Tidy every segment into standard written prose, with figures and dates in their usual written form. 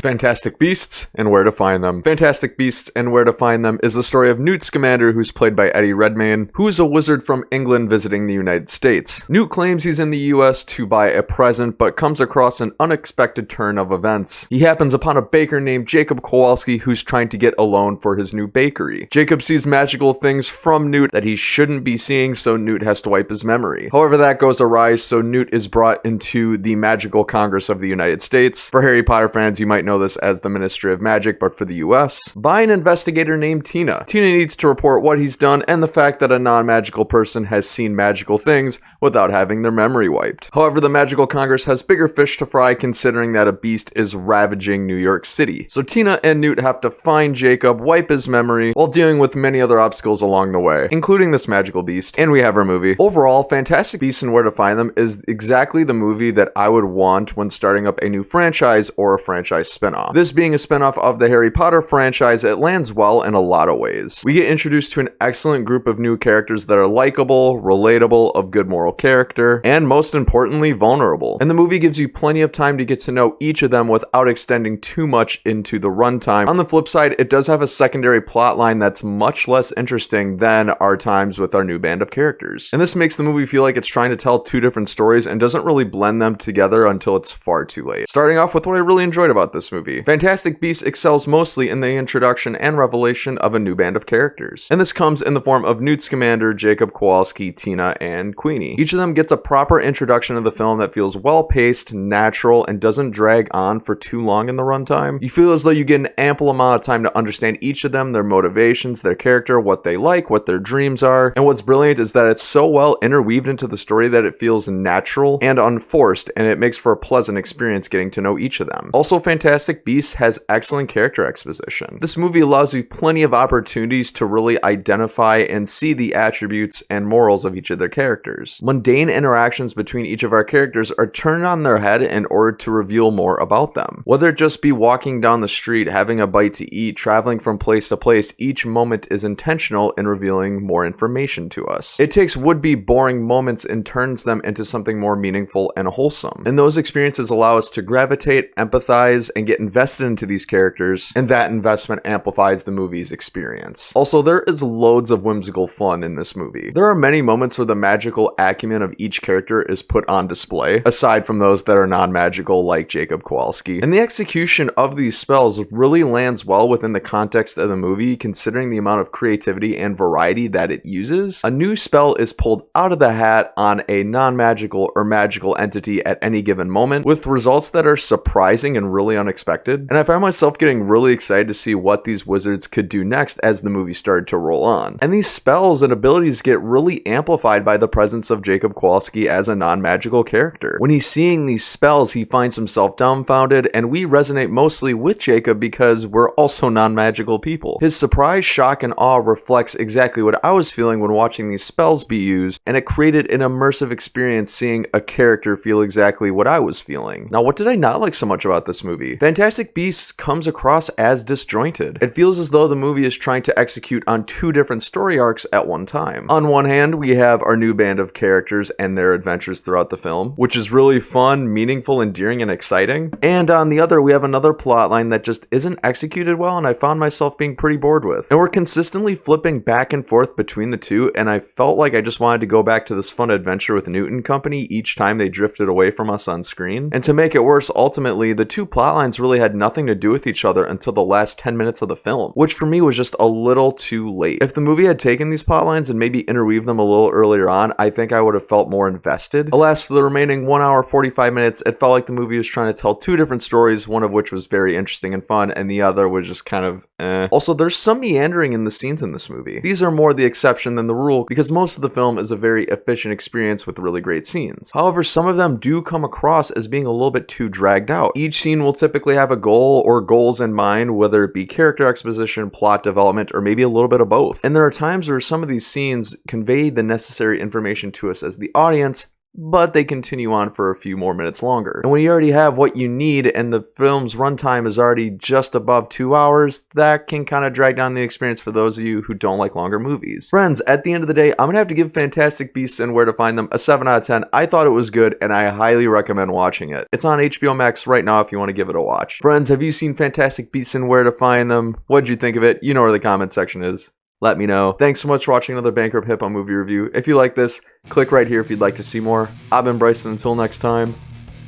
Fantastic Beasts and Where to Find Them. Fantastic Beasts and Where to Find Them is the story of Newt Scamander, who's played by Eddie Redmayne, who is a wizard from England visiting the United States. Newt claims he's in the US to buy a present, but comes across an unexpected turn of events. He happens upon a baker named Jacob Kowalski who's trying to get a loan for his new bakery. Jacob sees magical things from Newt that he shouldn't be seeing, so Newt has to wipe his memory. However, that goes awry, so Newt is brought into the Magical Congress of the United States. For Harry Potter fans, you might know this as the Ministry of Magic, but for the US, by an investigator named Tina. Tina needs to report what he's done and the fact that a non-magical person has seen magical things without having their memory wiped. However, the Magical Congress has bigger fish to fry considering that a beast is ravaging New York City. So Tina and Newt have to find Jacob, wipe his memory, while dealing with many other obstacles along the way, including this magical beast. And we have our movie. Overall, Fantastic Beasts and Where to Find Them is exactly the movie that I would want when starting up a new franchise or a franchise spinoff. This being a spinoff of the Harry Potter franchise, it lands well in a lot of ways. We get introduced to an excellent group of new characters that are likable, relatable, of good moral character, and most importantly, vulnerable. And the movie gives you plenty of time to get to know each of them without extending too much into the runtime. On the flip side, it does have a secondary plot line that's much less interesting than our times with our new band of characters. And this makes the movie feel like it's trying to tell two different stories and doesn't really blend them together until it's far too late. Starting off with what I really enjoyed about this movie. Fantastic Beasts excels mostly in the introduction and revelation of a new band of characters. And this comes in the form of Newt Scamander, Jacob Kowalski, Tina, and Queenie. Each of them gets a proper introduction of the film that feels well-paced, natural, and doesn't drag on for too long in the runtime. You feel as though you get an ample amount of time to understand each of them, their motivations, their character, what they like, what their dreams are. And what's brilliant is that it's so well interweaved into the story that it feels natural and unforced, and it makes for a pleasant experience getting to know each of them. Also, Fantastic Beasts has excellent character exposition. This movie allows you plenty of opportunities to really identify and see the attributes and morals of each of their characters. Mundane interactions between each of our characters are turned on their head in order to reveal more about them. Whether it just be walking down the street, having a bite to eat, traveling from place to place, each moment is intentional in revealing more information to us. It takes would-be boring moments and turns them into something more meaningful and wholesome. And those experiences allow us to gravitate, empathize, and get invested into these characters, and that investment amplifies the movie's experience. Also, there is loads of whimsical fun in this movie. There are many moments where the magical acumen of each character is put on display, aside from those that are non-magical like Jacob Kowalski. And the execution of these spells really lands well within the context of the movie, considering the amount of creativity and variety that it uses. A new spell is pulled out of the hat on a non-magical or magical entity at any given moment, with results that are surprising and really unexpected. And I found myself getting really excited to see what these wizards could do next as the movie started to roll on. And these spells and abilities get really amplified by the presence of Jacob Kowalski as a non-magical character. When he's seeing these spells, he finds himself dumbfounded, and we resonate mostly with Jacob because we're also non-magical people. His surprise, shock, and awe reflects exactly what I was feeling when watching these spells be used, and it created an immersive experience seeing a character feel exactly what I was feeling. Now, what did I not like so much about this movie? Fantastic Beasts comes across as disjointed. It feels as though the movie is trying to execute on two different story arcs at one time. On one hand, we have our new band of characters and their adventures throughout the film, which is really fun, meaningful, endearing, and exciting. And on the other, we have another plotline that just isn't executed well, and I found myself being pretty bored with. And we're consistently flipping back and forth between the two, and I felt like I just wanted to go back to this fun adventure with Newt and company each time they drifted away from us on screen. And to make it worse, ultimately, the two plotlines really had nothing to do with each other until the last 10 minutes of the film, which for me was just a little too late. If the movie had taken these plotlines and maybe interweaved them a little earlier on, I think I would have felt more invested. Alas, for the remaining 1 hour 45 minutes, it felt like the movie was trying to tell two different stories, one of which was very interesting and fun, and the other was just kind of eh. Also, there's some meandering in the scenes in this movie. These are more the exception than the rule because most of the film is a very efficient experience with really great scenes. However, some of them do come across as being a little bit too dragged out. Each scene will typically have a goal or goals in mind, whether it be character exposition, plot development, or maybe a little bit of both. And there are times where some of these scenes convey the necessary information to us as the audience, but they continue on for a few more minutes longer. And when you already have what you need and the film's runtime is already just above 2 hours, that can kind of drag down the experience for those of you who don't like longer movies. Friends, at the end of the day, I'm gonna have to give Fantastic Beasts and Where to Find Them a 7 out of 10. I thought it was good and I highly recommend watching it. It's on HBO Max right now if you want to give it a watch. Friends, have you seen Fantastic Beasts and Where to Find Them? What'd you think of it? You know where the comment section is. Let me know. Thanks so much for watching another Bankrupt Hip Hop movie review. If you like this, click right here if you'd like to see more. I've been Bryson. Until next time,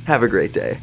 have a great day.